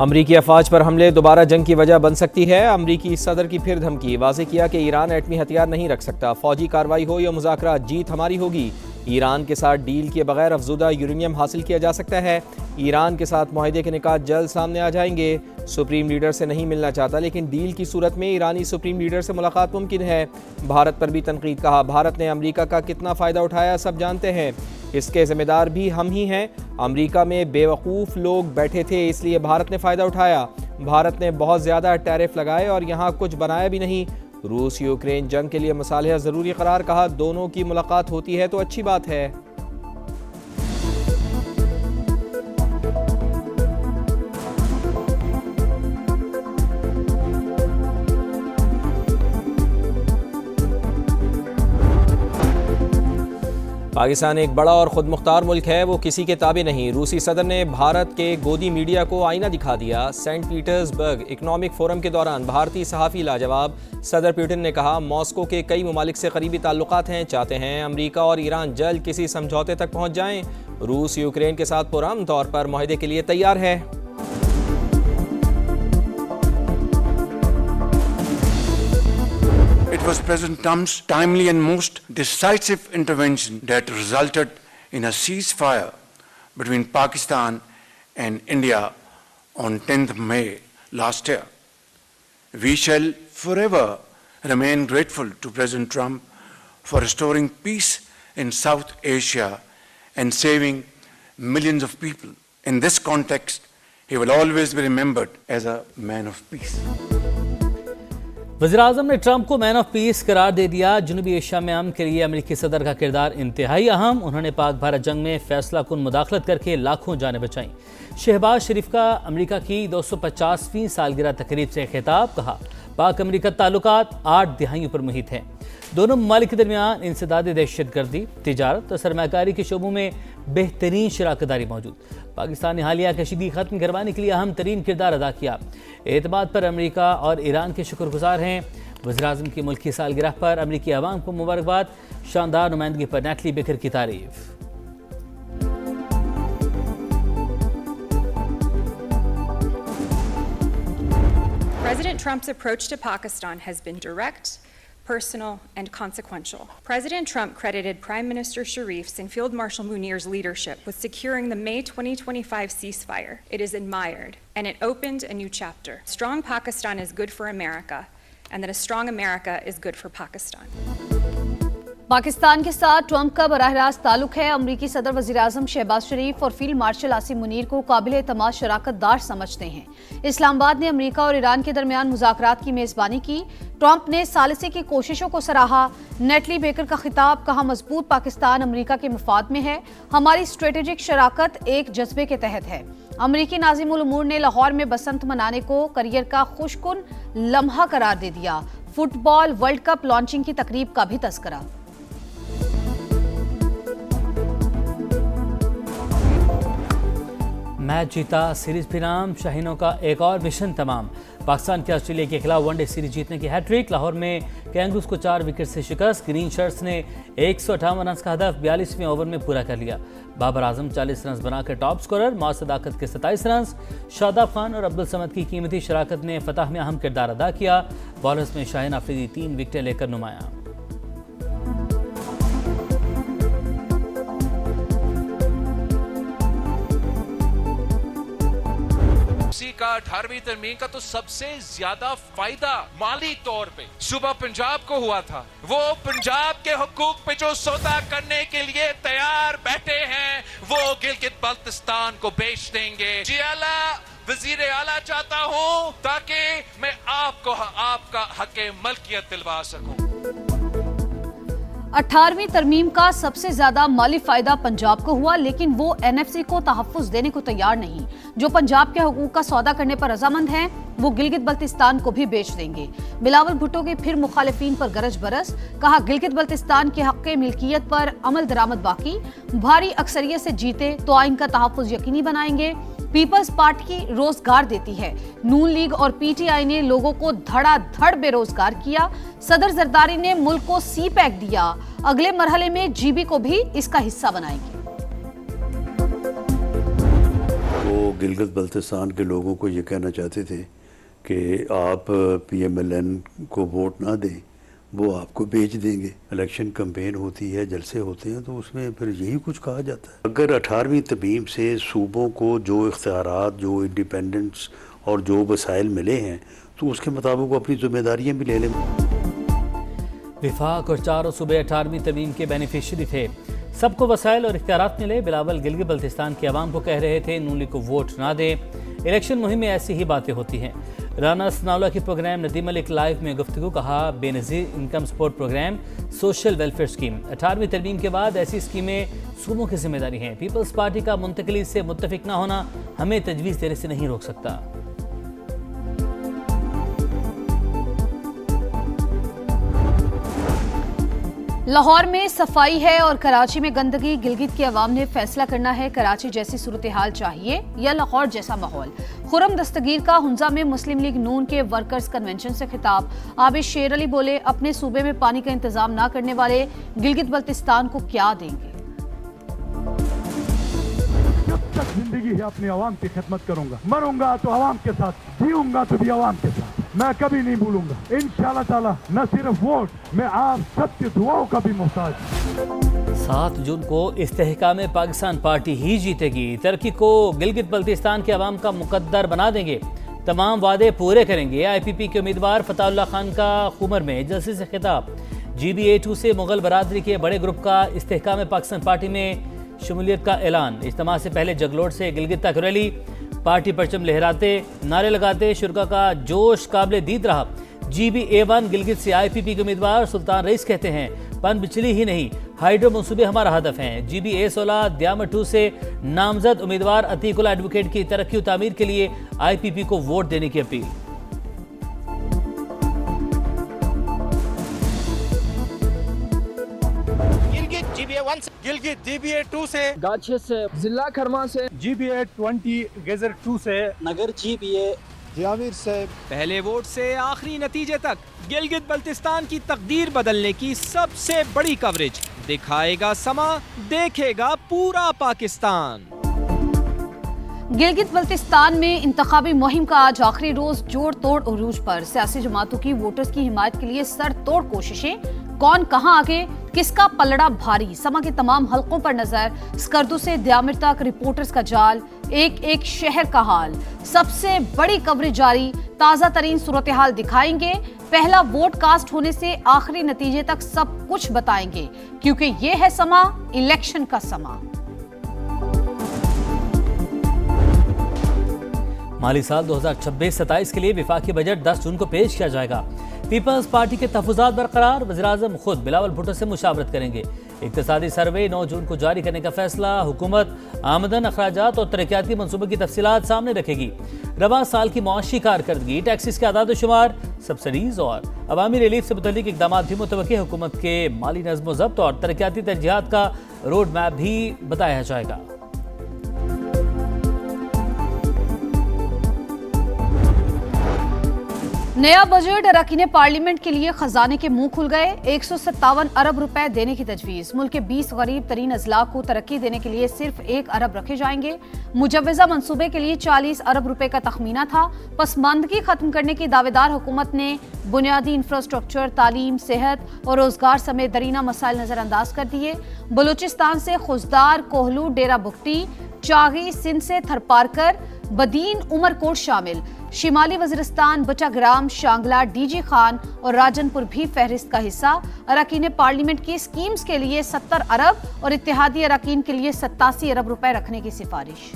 अमरीकी अफवाज पर हमले दोबारा जंग की वजह बन सकती है। अमरीकी सदर की फिर धमकी, वाज़ेह किया कि ईरान एटमी हथियार नहीं रख सकता। फौजी कार्रवाई हो या मुज़ाकरात, जीत हमारी होगी। ईरान के साथ डील किए बगैर अफजुदा यूरेनियम हासिल किया जा सकता है। ईरान के साथ मुआहदे के निकात जल्द सामने आ जाएंगे। सुप्रीम लीडर से नहीं मिलना चाहता, लेकिन डील की सूरत में ईरानी सुप्रीम लीडर से मुलाकात मुमकिन है। भारत पर भी तनकीद, कहा भारत ने अमरीका का कितना फ़ायदा उठाया सब जानते हैं, इसके ज़िम्मेदार भी हम ही हैं। अमरीका में बेवकूफ़ लोग बैठे थे, इसलिए भारत ने फ़ायदा उठाया। भारत ने बहुत ज़्यादा टैरिफ लगाए और यहाँ कुछ बनाया भी नहीं। रूस यूक्रेन जंग के लिए मसालिहा ज़रूरी करार, कहा दोनों की मुलाकात होती है तो अच्छी बात है। पाकिस्तान एक बड़ा और ख़ुद मुख्तार मुल्क है, वो किसी के ताबे नहीं। रूसी सदर ने भारत के गोदी मीडिया को आईना दिखा दिया। सेंट पीटर्सबर्ग इकनॉमिक फोरम के दौरान भारतीय सहाफ़ी लाजवाब। सदर पुतिन ने कहा मॉस्को के कई ममालिक से करीबी ताल्लुकात हैं, चाहते हैं अमरीका और ईरान जल्द किसी समझौते तक पहुँच जाएँ। रूस यूक्रेन के साथ पुरअमन तौर पर मुआहदे के लिए तैयार है। It was President Trump's timely and most decisive intervention that resulted in a ceasefire between Pakistan and India on 10th May last year. We shall forever remain grateful to President Trump for restoring peace in South Asia and saving millions of people. In this context, he will always be remembered as a man of peace. वज़ीर-ए-आज़म ने Trump को man of peace करार दे दिया। जनूबी Asia में अमन के लिए अमेरिकी सदर का किरदार इंतहाई अहम। उन्होंने पाक भारत जंग में फैसला कुन मुदाखलत करके लाखों जानें बचाईं। शहबाज शरीफ का अमेरिका की 250वीं सालगिरह तकरीब से खिताब, कहा पाक अमेरिका ताल्लुकात 8 दिहाइयों पर मुहित हैं। दोनों ममालिक के दरमियान इंसदाद दहशतगर्दी, तिजारत और सरमाकारी के शोबों में बेहतरीन शराकतदारी मौजूद। पाकिस्तान ने हालिया कशीदगी खत्म करवाने के लिए अहम तरीन किरदार अदा किया। एतमाद पर अमेरिका और ईरान के शुक्रगुजार हैं। वज़ीर-ए-आज़म की मुल्क की सालगिरह पर अमेरिकी अवाम को मुबारकबाद। शानदार नुमाइंदगी पर नेटली बेकर की तारीफ। President Trump's approach to Pakistan has been direct, personal, and consequential. President Trump credited Prime Minister Sharif's and Field Marshal Munir's leadership with securing the May 2025 ceasefire. It is admired, and it opened a new chapter. Strong Pakistan is good for America, and that a strong America is good for Pakistan. Pakistan के साथ Trump का बराह रास्त ताल्लुक है। अमरीकी सदर वज़ीर-ए-आज़म शहबाज शरीफ और फील्ड मार्शल आसिम मुनीर को काबिल-ए-एतमाद शराकतदार समझते हैं। इस्लामाबाद ने अमरीका और ईरान के दरमियान मुज़ाकरात की मेज़बानी की। ट्रंप ने सालिसी की कोशिशों को सराहा। नेटली बेकर का खिताब, कहा मजबूत पाकिस्तान अमरीका के मफाद में है। हमारी स्ट्रेटेजिक शराकत एक जज्बे के तहत है। अमरीकी नाज़िम उल उमूर ने लाहौर में बसंत मनाने को करियर का खुशकुन लम्हा करार दे दिया। फुटबॉल वर्ल्ड कप लॉन्चिंग की तकरीब का भी तस्करा। मैच जीता, सीरीज भी नाम, शाहीनों का एक और मिशन तमाम। पाकिस्तान के ऑस्ट्रेलिया के खिलाफ वनडे सीरीज जीतने की हैट्रिक। लाहौर में कैंगरूज को 4 विकेट से शिकस्त। ग्रीन शर्ट्स ने 158 रन का हदफ 42वें ओवर में पूरा कर लिया। बाबर आजम 40 रन बनाकर टॉप स्कोरर। मौत सदाकत के 27 रन। शादाब खान और अब्दुल समद की कीमती शराकत ने फतह में अहम किरदार अदा किया। बॉलर्स में शाहीन अफरीदी 3 विकेटें लेकर नुमाया। का 18वीं तरमीम का तो सबसे ज्यादा फायदा माली तौर पे सुबह पंजाब को हुआ था। वो पंजाब के हुकूक पे जो सौदा करने के लिए तैयार बैठे हैं, वो गिलगित बल्तिस्तान को बेच देंगे। जी आला वजीर आला चाहता हूं ताकि मैं आपको आपका हक मलकियत दिलवा सकूं। 18वीं तरमीम का सबसे ज्यादा माली फायदा पंजाब को हुआ, लेकिन वो एनएफसी को तहफ्फुज देने को तैयार नहीं। जो पंजाब के हुकूक का सौदा करने पर रजामंद हैं, वो गिलगित बल्तिस्तान को भी बेच देंगे। बिलावल भुट्टो के फिर मुखालिफिन पर गरज बरस, कहा गिलगित बल्तिस्तान के हक मिल्कियत पर अमल दरामद बाकी। भारी अक्सरियत से जीते तो आइन का तहफ्फुज यकीनी बनाएंगे। पीपल्स पार्टी रोजगार देती है। नून लीग और पीटीआई ने लोगों को धड़ाधड़ बेरोजगार किया। सदर जरदारी ने मुल्क को सी पैक दिया। अगले मरहले में जीबी को भी इसका हिस्सा बनाएंगे। वो गिलगित बल्तिस्तान के लोगों को ये कहना चाहते थे कि आप PMLN को वोट ना दें, वो आपको बेच देंगे। इलेक्शन कैंपेन होती है, जलसे होते हैं, तो उसमें फिर यही कुछ कहा जाता है। अगर 18वीं तरमीम से सूबों को जो इख्तियारात, जो इंडिपेंडेंस और जो वसाइल मिले हैं, तो उसके मुताबिक वो अपनी जिम्मेदारियाँ भी ले लें। विफाक और चारों सूबे 18वीं तरमीम के बेनिफिशियरी थे, सबको वसाइल और इख्तियारात मिले। बिलावल गिलगित बल्तिस्तान के अवाम को कह रहे थे नून लीग को वोट ना दें। इलेक्शन मुहिम में ऐसी ही बातें होती हैं। राना सनाउल्लाह के प्रोग्राम नदीम मलिक लाइव में गुफ्तगू, कहा Benazir income support programme social welfare scheme 18वीं तरमीम के बाद ऐसी स्कीमें सूबों की जिम्मेदारी हैं। पीपल्स पार्टी का मुंतकली से मुत्तफिक ना होना हमें तजवीज़ देने से नहीं रोक सकता। लाहौर में सफाई है और कराची में गंदगी। गिलगित के अवाम ने फैसला करना है, कराची जैसी सूरत हाल चाहिए या लाहौर जैसा माहौल। खुरम दस्तगीर का हुंजा में मुस्लिम लीग नून के वर्कर्स कन्वेंशन से खिताब। आबिद शेर अली बोले, अपने सूबे में पानी का इंतजाम ना करने वाले गिलगित बल्तिस्तान को क्या देंगे। जब तक जिंदगी है अपने अवाम की खिदमत करूंगा, मरूंगा तो अवाम के साथ, जीऊंगा तो भी अवाम के साथ। मैं कभी नहीं भूलूंगा इंशाअल्लाह ताला, न सिर्फ वोट, मैं आप सबकी दुआओं का भी मोहताज। 7 जून को इस्तेहकाम पाकिस्तान पार्टी ही जीतेगी। तरक्की को गिलगित बल्तिस्तान के अवाम का मुकद्दर बना देंगे, तमाम वादे पूरे करेंगे। IPP के उम्मीदवार फताउल्लाह खान का खुमर में जलसे से खिताब। GBA2 से मुगल बरादरी के बड़े ग्रुप का इस्तेहकाम पाकिस्तान पार्टी में शमूलियत का ऐलान। इज्तिमा से पहले जगलोट से गिलगित तक रैली, पार्टी परचम लहराते, नारे लगाते शुरा का जोश काबिल दीद रहा। GBA1 गिलगित से IPP के उम्मीदवार सुल्तान रईस कहते हैं, पन बिचली ही नहीं, हाइड्रो मंसूबे हमारा हदफ हैं। GBA16 द्यामर 2 से नामजद उम्मीदवार अतीकुल्ला एडवोकेट की तरक्की और तामीर के लिए IPP को वोट देने की अपील। गिलगित GBA2 से, गाछे से, जिला खरमा से, GBA20 गेजर 2 से, नगर GBA जामिर से। पहले वोट से आखिरी नतीजे तक गिलगित बल्तिस्तान की तकदीर बदलने की सबसे बड़ी कवरेज। दिखाएगा समा, देखेगा पूरा पाकिस्तान। गिलगित बल्तिस्तान में इंतखाबी मुहिम का आज आखिरी रोज जोड़ तोड़ उरूज पर। सियासी जमातों की वोटर्स की हिमायत के लिए सर तोड़ कोशिशें। कौन कहां आगे, किसका पलड़ा भारी। समा के तमाम हलकों पर नजर। स्कर्दू से द्यामिर तक रिपोर्टर्स का जाल, एक एक शहर का हाल। सबसे बड़ी कवरेज जारी, ताजा तरीन सूरत हाल दिखाएंगे। पहला वोट कास्ट होने से आखिरी नतीजे तक सब कुछ बताएंगे, क्योंकि ये है समा, इलेक्शन का समा। माली साल 2026-27 के लिए विफाकी बजट 10 जून को पेश किया जाएगा। पीपल्स पार्टी के तहफ़्फ़ुज़ात बरकरार। वज़ीर-ए-आज़म खुद बिलावल भुट्टो से मुशावरत करेंगे। इक़्तिसादी सर्वे 9 जून को जारी करने का फैसला। हुकूमत आमदन, अखराजात और तरक्याती मनसूबों की तफसीलात सामने रखेगी। रवा साल की मुआशी कारकर्दगी, टैक्सेस के आदाद शुमार, सब्सिडीज और अवामी रिलीफ से मुतल्लिक इक़दामात भी मुतवक्किल। हुकूमत के माली नज़्म व ज़ब्त और तरक्याती तरजीहात का रोड मैप भी बताया जाएगा। नया बजट अरकान पार्लियामेंट के लिए खजाने के मुंह खुल गए। 157 अरब रुपए देने की तजवीज़। मुल्क के 20 गरीब तरीन अजला को तरक्की देने के लिए सिर्फ 1 अरब रखे जाएंगे। मुजव्वज़ा मंसूबे के लिए 40 अरब रुपए का तखमीना था। पसमानदगी खत्म करने की दावेदार हुकूमत ने बुनियादी इंफ्रास्ट्रक्चर, तालीम, सेहत और रोजगार समेत दरीना मसाइल नजरअंदाज कर दिए। बलूचिस्तान से खुजदार, कोहलू, डेरा बुगटी, चागी, सिंध से थरपारकर, बदीन, उमरकोट शामिल। शिमाली वज़ीरिस्तान, बचाग्राम, शांगला, DG खान और राजनपुर भी फहरिस्त का हिस्सा। अरकान पार्लियामेंट की स्कीम्स के लिए 70 अरब और इत्तेहादी अरकान के लिए 87 अरब रुपए रखने की सिफारिश।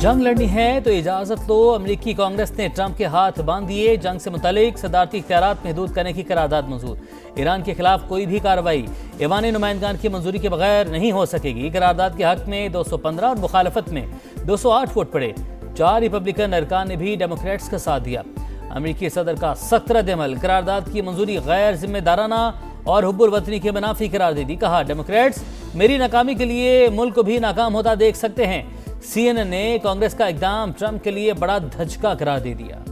जंग लड़नी है तो इजाजत लो। अमेरिकी कांग्रेस ने ट्रंप के हाथ बांध दिए। जंग से मुतालिक सदारती इख्तियारात महदूद करने की करारदाद मंजूर। ईरान के खिलाफ कोई भी कार्रवाई ऐवान नुमाइंदगान की मंजूरी के बगैर नहीं हो सकेगी। करारदाद के हक में 215 और मुखालफत में 208 वोट पड़े। 4 रिपब्लिकन अरकान ने भी डेमोक्रेट्स का साथ दिया। अमेरिकी सदर का सख्त रद्द-ए-अमल। करारदाद की मंजूरी गैर जिम्मेदाराना और हुब्बुल वतनी के मुनाफी करार दे दी। कहा, डेमोक्रेट्स मेरी नाकामी के लिए मुल्क को भी नाकाम होता देख सकते हैं। CNN ने कांग्रेस का इकदाम ट्रंप के लिए बड़ा धचका करार दे दिया।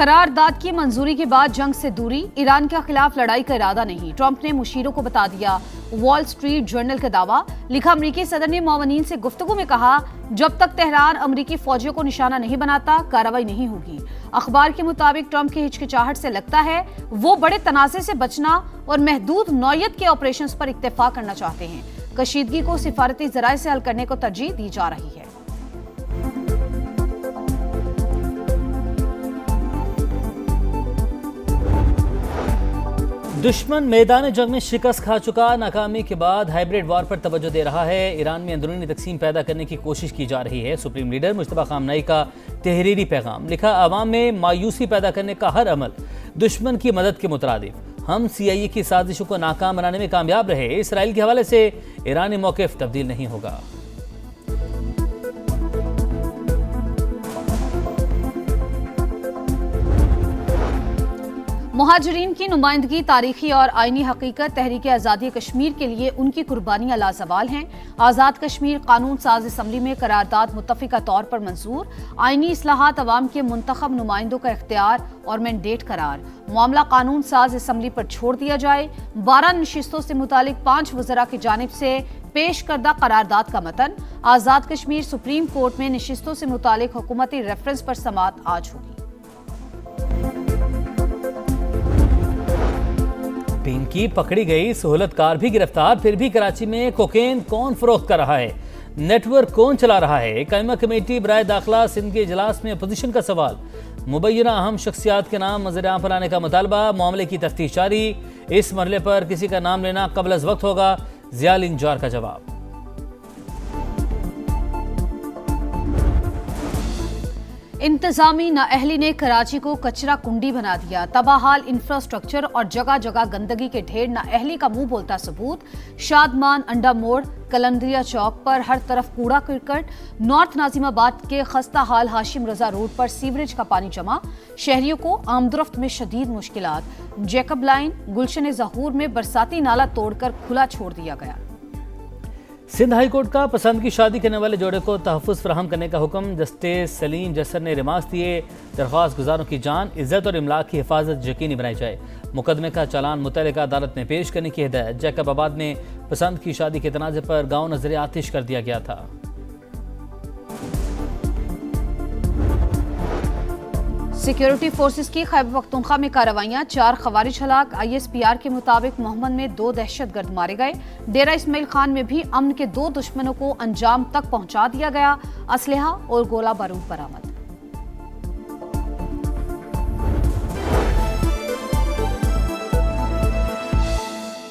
करारदाद की मंजूरी के बाद जंग से दूरी, ईरान के खिलाफ लड़ाई का इरादा नहीं, ट्रंप ने मुशीरों को बता दिया। वॉल स्ट्रीट जर्नल का दावा। लिखा, अमरीकी सदर ने मौमनीन से गुफ्तगू में कहा, जब तक तेहरान अमरीकी फौजियों को निशाना नहीं बनाता कार्रवाई नहीं होगी। अखबार के मुताबिक ट्रंप की हिचकिचाहट से लगता है वो बड़े तनाज़े से बचना और महदूद नौयत के ऑपरेशंस पर इक्तफा करना चाहते हैं। कशीदगी को सिफारती जराए से हल करने को तरजीह दी जा रही है। दुश्मन मैदान जंग में शिकस्त खा चुका, नाकामी के बाद हाइब्रिड वॉर पर तवज्जो दे रहा है। ईरान में अंदरूनी तकसीम पैदा करने की कोशिश की जा रही है। सुप्रीम लीडर मुश्तबा खामनेई का तहरीरी पैगाम। लिखा, अवाम में मायूसी पैदा करने का हर अमल दुश्मन की मदद के मुतरादिफ। हम CIA की साजिशों को नाकाम बनाने में कामयाब रहे। इसराइल के हवाले से ईरानी मौक़िफ़ तब्दील नहीं होगा। मुहाजिरीन की नुमाइंदगी तारीखी और आईनी हकीकत तहरीक आज़ादी कश्मीर के लिए उनकी कुर्बानियां लाजवाल हैं। आज़ाद कश्मीर कानून साज असम्बली में करारदाद मुत्तफ़िका तौर पर मंजूर। आईनी इस्लाहात अवाम के मुंतखब नुमाइंदों का इख्तियार और मैंडेट करार। मामला कानून साज असम्बली पर छोड़ दिया जाए। 12 नशिस्तों से मुतालिक 5 वज़रा की जानिब से पेश करदा करारदाद का मतन। आज़ाद कश्मीर सुप्रीम कोर्ट में नशिस्तों से मुतालिक हुकूमती रेफरेंस पर समाअत आज होगी। पिंकी पकड़ी गई, सहूलतकार भी गिरफ्तार। फिर भी कराची में कोकेन कौन फरोख्त कर रहा है, नेटवर्क कौन चला रहा है? कायमा कमेटी बराए दाखिला सिंध के इजलास में अपोजिशन का सवाल। मुबैना अहम शख्सियात के नाम नजर पर आने का मुतालबा। मामले की तफ्तीश जारी। इस मरहले पर किसी का नाम लेना कबल अज़ वक्त होगा। ज़ियाल इंजार का जवाब। इंतजामी नाअहली ने कराची को कचरा कुंडी बना दिया। तबाहाल इंफ्रास्ट्रक्चर और जगह जगह गंदगी के ढेर नाअहली का मुंह बोलता सबूत। शादमान, अंडा मोड़, कलंदरिया चौक पर हर तरफ कूड़ा करकट। नॉर्थ नाजिमाबाद के खस्ता हाल हाशिम रजा रोड पर सीवरेज का पानी जमा। शहरियों को आमदरफ्त में शदीद मुश्किलात। जैकब लाइन, गुलशन ज़हूर में बरसाती नाला तोड़कर खुला छोड़ दिया गया। सिंध हाई कोर्ट का पसंद की शादी करने वाले जोड़े को तहफ़्फ़ुज़ फराहम करने का हुक्म। जस्टिस सलीम जसर ने रिमार्क्स दिए। दरख्वास्त गुजारों की जान, इज्जत और इमलाक की हिफाजत यकीनी बनाई जाए। मुकदमे का चालान मुतल्लिका अदालत में पेश करने की हिदायत। जैकब आबाद में पसंद की शादी के तनाज़े पर गाँव नजर आतिश कर दिया गया था। सिक्योरिटी फोर्सेस की खैबर पख्तूनख्वा में कार्रवाइयां। 4 खवारिज हलाक। ISPR के मुताबिक मोहम्मद में 2 दहशतगर्द मारे गए। डेरा इस्माइल खान में भी अमन के 2 दुश्मनों को अंजाम तक पहुंचा दिया गया। असलहा और गोला बारूद बरामद।